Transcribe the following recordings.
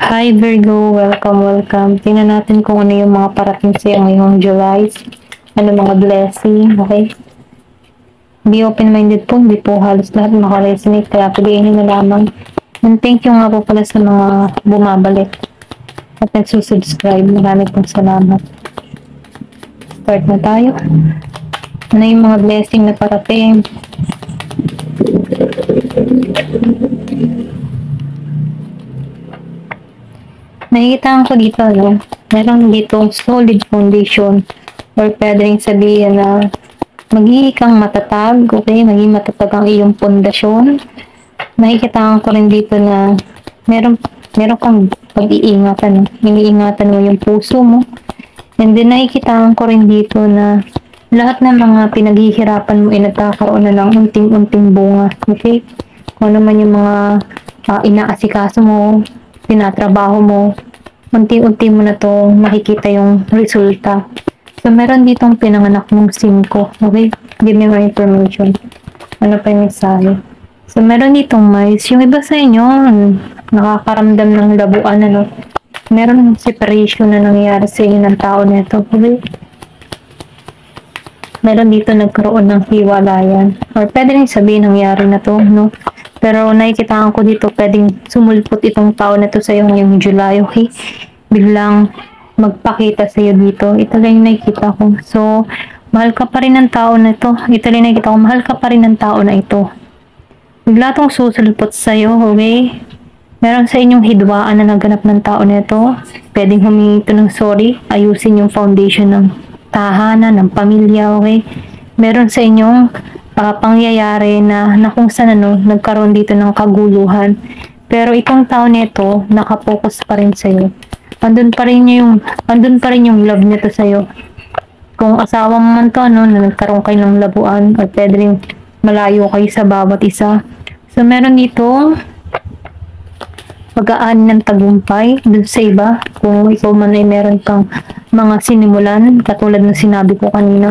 Hi Virgo, welcome. Tingnan natin kung ano yung mga parating sa iyo ngayong July. Ano mga blessing, okay? Be open-minded po, hindi po halos lahat makaresonate, kaya piliin na lamang. And thank you nga po pala sa mga bumabalik at nagsusubscribe. Maraming pong salamat. Start na tayo. Ano yung mga blessing na parating? Nakikita ko dito, no? Meron dito solid foundation or pwede rin sabihin na magiging kang matatag, okay? Magiging matatag ang iyong pundasyon. Nakikita ko rin dito na meron kang pag-iingatan, no? Iniingatan mo yung puso mo. And then nakikita ko rin dito na lahat ng mga pinaghihirapan mo ay nagkakaroon na ng unting-unting bunga, okay? Kung ano man yung mga inaasikaso mo, tinatrabaho mo, unti-unti mo na to makikita yung resulta. So, meron ditong pinanganak mong 5, okay? Give me more information. Ano pa yung mensahe? So, meron ditong mais. Yung iba sa inyo, nakakaramdam ng labuan, ano? Meron separation na nangyayari sa inyo ng tao nito, okay? Meron dito nagkaroon ng hiwalayan. Or pwede rin sabihin nangyari na to, no? Pero nakikita ko dito, pwedeng sumulpot itong tao na to sa iyo ngayong July, okay? Biglang magpakita sa iyo dito. Ito lang yung nakikita ko. So, mahal ka pa rin ng tao na ito. Ito lang yung nakikita ko, mahal ka pa rin ng tao na ito. Bigla itong susulpot sa iyo, okay? Meron sa inyong hidwaan na naganap ng tao na ito. Pwedeng humingi ito ng sorry. Ayusin yung foundation ng tahanan, ng pamilya, okay? Meron sa inyong pangyayari na kung saan nagkaroon dito ng kaguluhan. Pero itong tao nito, nakapokus pa rin sa'yo. Andun pa rin yung love nito sa'yo. Kung asawa mo man to, na nagkaroon kayo ng labuan, or pwede rin malayo kayo sa bawat isa. So, meron dito pag-aani ng tagumpay dun sa iba. Kung ikaw man ay meron kang mga sinimulan, katulad ng sinabi ko kanina,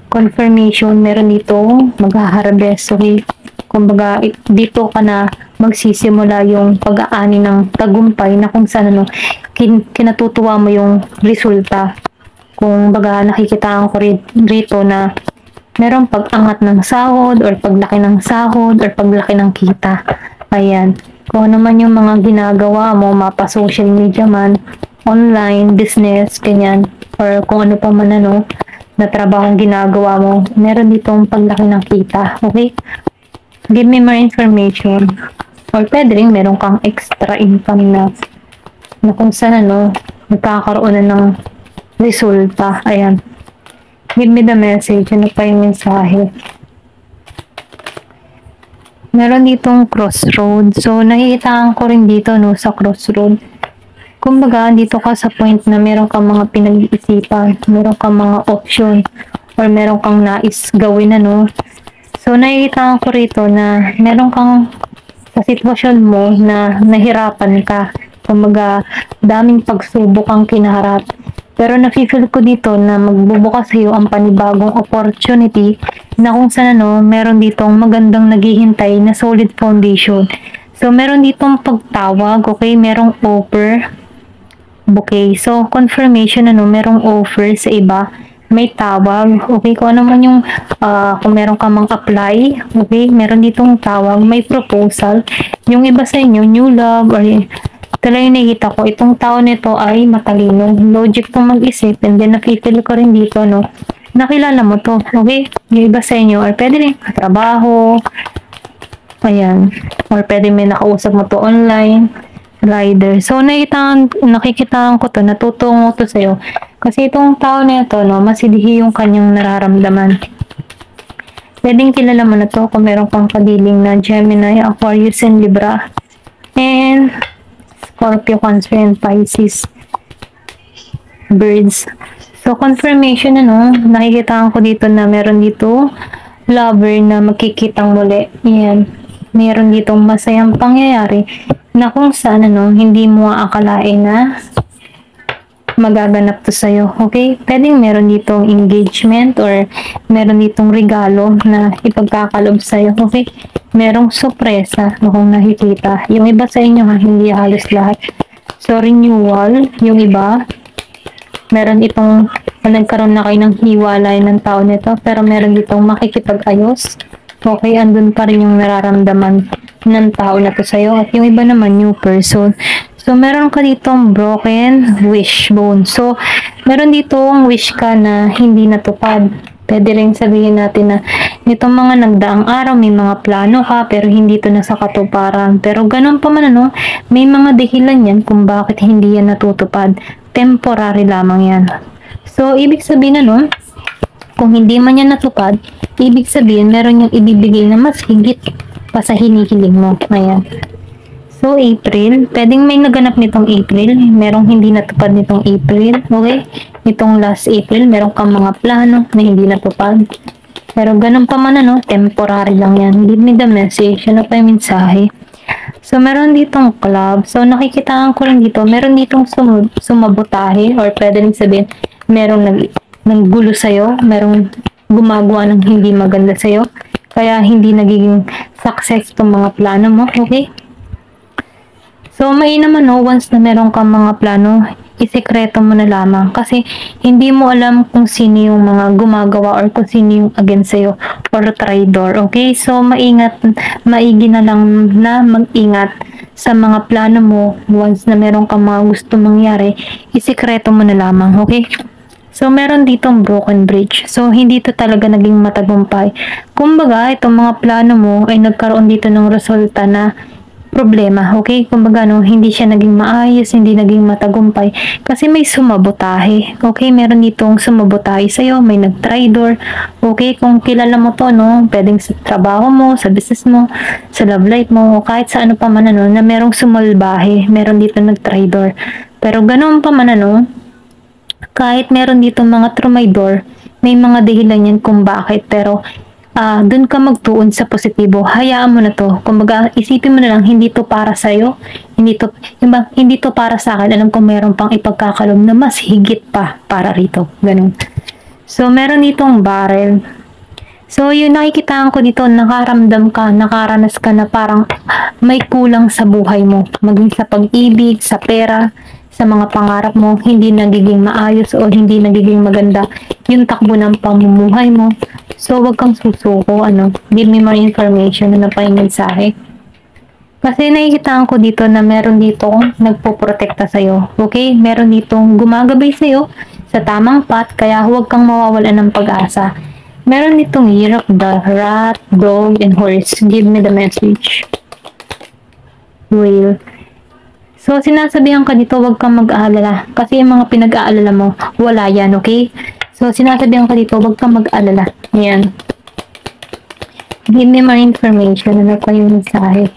confirmation, meron dito mag-harvest, okay? Kumbaga, dito ka na magsisimula yung pag-aani ng tagumpay na kung saan kinatutuwa mo yung resulta. Kung baga nakikita ko rito na merong pag-angat ng sahod or paglaki ng sahod or paglaki ng kita. Ayan. Kung ano man yung mga ginagawa mo, mapa social media man, online, business, ganyan, or kung ano pa man na trabahong ginagawa mo, meron ditong paglaki ng kita, okay? Give me more information. Or pwede rin meron kang extra income na kung saan nagkakaroon na ng resulta. Ayan. Give me the message. Ano pa yung mensahe? Meron ditong crossroad. So, nakikita ko rin dito, sa crossroad. Kumbaga, dito ka sa point na meron kang mga pinag-iisipan, meron kang mga option, or meron kang nais gawin, So, nakikita ko rito na meron kang sa sitwasyon mo na nahirapan ka. Kumbaga, daming pagsubok ang kinaharap. Pero nafe-feel ko dito na magbubukas sa iyo ang panibagong opportunity na kung saan meron ditong magandang naghihintay na solid foundation. So, meron ditong pagtawag, okay? Merong offer, bouquet. So, confirmation merong offer sa iba. May tawag, okay? Kung ano man yung, kung meron ka mang apply, okay? Meron ditong tawag, may proposal. Yung iba sa inyo, new love, or talaga yung nakikita ko, itong tao nito ay matalino. Logic tong mag-isip, and then nakikita ko rin dito, nakilala mo to, okay? Yung iba sa inyo, or pwede rin trabaho, ayan, or pwede may nakausap mo to online, rider. So, nakikita ko to, natutungo to sa'yo. Kasi itong tao na ito, masidihi yung kanyang nararamdaman. Pwedeng kilala mo na to kung meron kang kadiling na Gemini, Aquarius, and Libra. And Scorpio, Cancer, and Pisces. Birds. So, confirmation nakikita ko dito na meron dito lover na magkikitang muli. Yan. Meron ditong masayang pangyayari na kung saan hindi mo aakalain na magaganap to sa'yo. Okay? Pwedeng meron ditong engagement or meron ditong regalo na ipagkakalob sa'yo. Okay? Merong sorpresa na kung nakikita. Yung iba sa inyo hindi halos lahat. So, renewal, yung iba, meron itong nagkaroon na kayo ng hiwalay ng tao nito, pero meron ditong makikipag-ayos. Okay, andun pa rin yung nararamdaman ng tao na to sa'yo. At yung iba naman, new person. So, meron ka ditong broken wishbone. So, meron ditong wish ka na hindi natupad. Pwede rin sabihin natin na nitong mga nagdaang araw, may mga plano ka, pero hindi to nasa katuparan. Pero ganun pa man ano, may mga dahilan yan kung bakit hindi yan natutupad. Temporary lamang yan. So, ibig sabihin ano, kung hindi man yan natupad, ibig sabihin meron yung ibibigay na mas higit pa sa hinihiling mo. Ayan. So, April, pwedeng may naganap nitong April, merong hindi natupad nitong April, okay? Nitong last April, meron kang mga plano na hindi natupad. Pero ganun pa man ano, temporary lang yan. Give me the message, ano pa yung mensahe? So, meron ditong club. So, nakikitaan ko rin dito, meron ditong sumabotahe or pwede rin sabihin, merong naggulo sa'yo, merong gumagawa ng hindi maganda sa'yo, kaya hindi nagiging success itong mga plano mo, okay? So, mainam ano, once na meron kang mga plano, isekreto mo na lamang kasi hindi mo alam kung sino yung mga gumagawa or kung sino yung against sa'yo or traidor, okay? So, maigi na lang na mag-ingat sa mga plano mo. Once na meron kang mga gusto mangyari, isekreto mo na lamang, okay? So, meron ditong broken bridge. So, hindi to talaga naging matagumpay. Kumbaga, itong mga plano mo ay nagkaroon dito ng resulta na problema, okay? Kumbaga, no, hindi siya naging maayos, hindi naging matagumpay kasi may sumabotahe, okay? Meron ditong sumabotahe sa'yo, may nag-traidor, okay? Kung kilala mo to, no, pwedeng sa trabaho mo, sa business mo, sa love life mo, kahit sa ano pa man, ano, na merong sumalbahe, meron dito nag-traidor. Pero ganoon pa man, ano, kahit meron dito mga trumaydor, may mga dahilan yan kung bakit, pero dun ka magtuon sa positibo. Hayaan mo na to. Kumbaga, isipin mo na lang, hindi to para sa'yo. Hindi to para sa akin. Alam ko meron pang ipagkakalom na mas higit pa para rito. Ganun. So, meron ditong barrel. So, yun nakikitaan ko dito, nakaramdam ka, nakaranas ka na parang may kulang sa buhay mo. Maging sa pag-ibig, sa pera, sa mga pangarap mo, hindi nagiging maayos o hindi nagiging maganda yung takbo ng pamumuhay mo. So, wag kang susuko, ano, give me more information na pa yung mensahe. Kasi nakikitaan ko dito na meron dito nagpoprotekta sa'yo. Okay? Meron ditong gumagabay sa'yo sa tamang path, kaya huwag kang mawawalan ng pag-asa. Meron ditong year of the rat, dog, and horse. Give me the message. Whale. So, sinasabihan ka dito, huwag kang mag-aalala. Kasi yung mga pinag-aalala mo, wala yan, okay? So, sinasabihan ka dito, huwag kang mag-aalala. Ayan. Give me more information. Ano pa yung mensahe?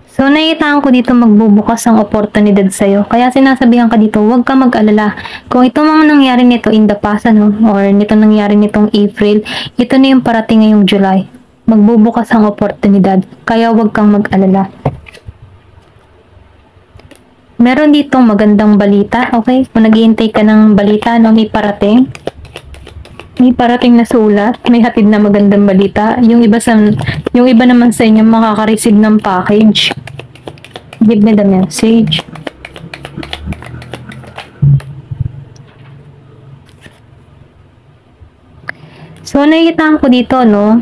So, nakitaan ko dito magbubukas ang oportunidad sa'yo. Kaya sinasabihan ka dito, huwag kang mag-alala. Kung ito mga nangyari nito in the past, ano, or nito nangyari nitong April, ito na yung parating ngayong July. Magbubukas ang oportunidad. Kaya huwag kang mag-alala. Meron ditong magandang balita, okay? Kung naghihintay ka ng balita, no, may parating. May parating na sulat, may hatid na magandang balita. Yung iba naman sa inyo makaka-receive ng package. Give me the message. So, nakikita ko dito, no,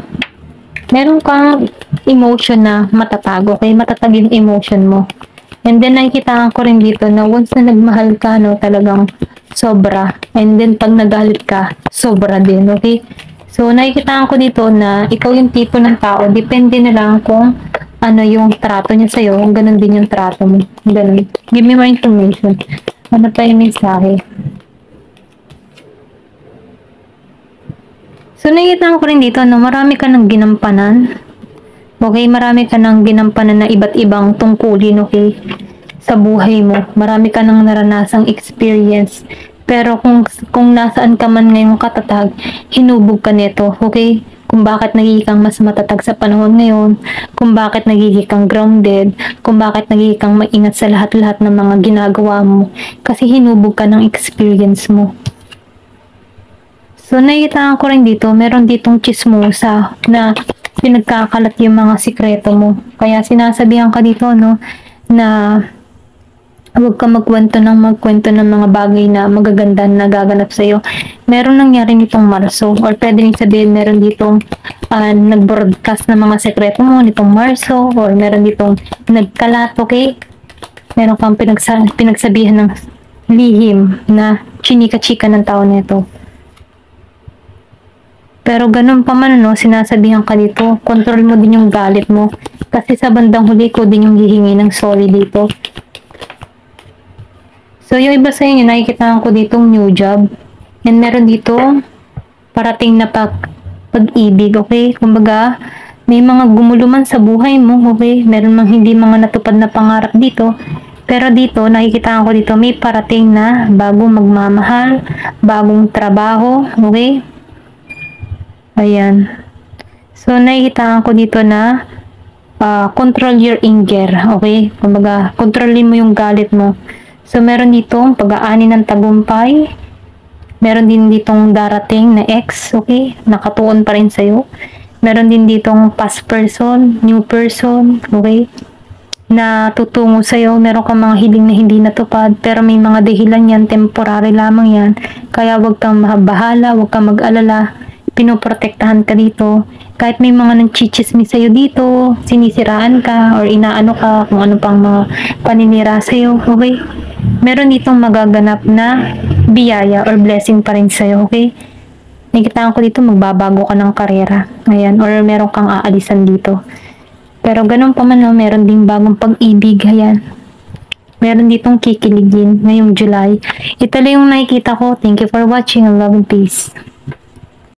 meron kang emotion na matatag, okay? Matatag yung emotion mo. And then, nakikita ko rin dito na once na nagmahal ka, no, talagang sobra. And then, pag nagalit ka, sobra din, okay? So, nakikita ko dito na ikaw yung tipo ng tao. Depende na lang kung ano yung trato niya sa'yo. Ganun din yung trato mo. Ganun. Give me more information. Ano pa yung mensahe? So, nakikita ko rin dito, no, marami ka ng ginampanan. Okay, marami ka ng ginampanan na iba't ibang tungkulin, okay, sa buhay mo. Marami ka ng naranasang experience. Pero kung nasaan ka man ngayong katatag, hinubog ka nito, okay? Kung bakit nagiging kang mas matatag sa panahon ngayon, kung bakit nagiging kang grounded, kung bakit nagiging kang maingat sa lahat-lahat ng mga ginagawa mo. Kasi hinubog ka ng experience mo. So, nakikita ko rin dito, meron ditong chismosa na pinagkakalat yung mga sikreto mo. Kaya sinasabihan ka dito, no, na huwag ka magkwento ng mga bagay na magaganda na nagaganap sa'yo. Meron nangyari nitong Marso, or pwede rin sabihin meron ditong nag-broadcast ng mga sekreto mo nitong Marso, or meron ditong nagkalat, okay? Meron kang pinagsabihan ng lihim na chinika-chika ng tao nito. Pero ganun pa man, no, sinasabihan ka dito, control mo din yung galit mo. Kasi sa bandang huli ko din yung hihingi ng sorry dito. So, yung iba sa inyo, nakikita ko ditong new job. And meron dito, parating na pag-ibig, okay? Kumbaga, may mga gumuluman sa buhay mo, okay? Meron mang hindi mga natupad na pangarap dito. Pero dito, nakikita ko dito, may parating na bagong magmamahal, bagong trabaho, okay? Ayan. So, nakikita ko dito na control your anger, okay? Kumbaga, kontrolin mo yung galit mo. So, meron ditong pag-aani ng tagumpay. Meron din ditong darating na ex, okay? Nakatuon pa rin sa'yo. Meron din ditong past person, new person, okay? Na tutungo sa'yo. Meron kang mga hiling na hindi natupad, pero may mga dahilan yan, temporary lamang yan. Kaya wag kang mabahala, wag kang mag-alala. Pinoprotektahan ka dito. Kahit may mga nangchichismis sa'yo dito, sinisiraan ka, or inaano ka, kung ano pang mga paninira sa'yo, okay? Meron ditong magaganap na biyaya or blessing pa rin sa'yo, okay? Nakikita ko dito, magbabago ka ng karera. Ayan, or meron kang aalisan dito. Pero ganun pa man, no, meron ding bagong pag-ibig, ayan. Meron ditong kikiligin ngayong July. Ito lang yung nakikita ko. Thank you for watching. Love and peace.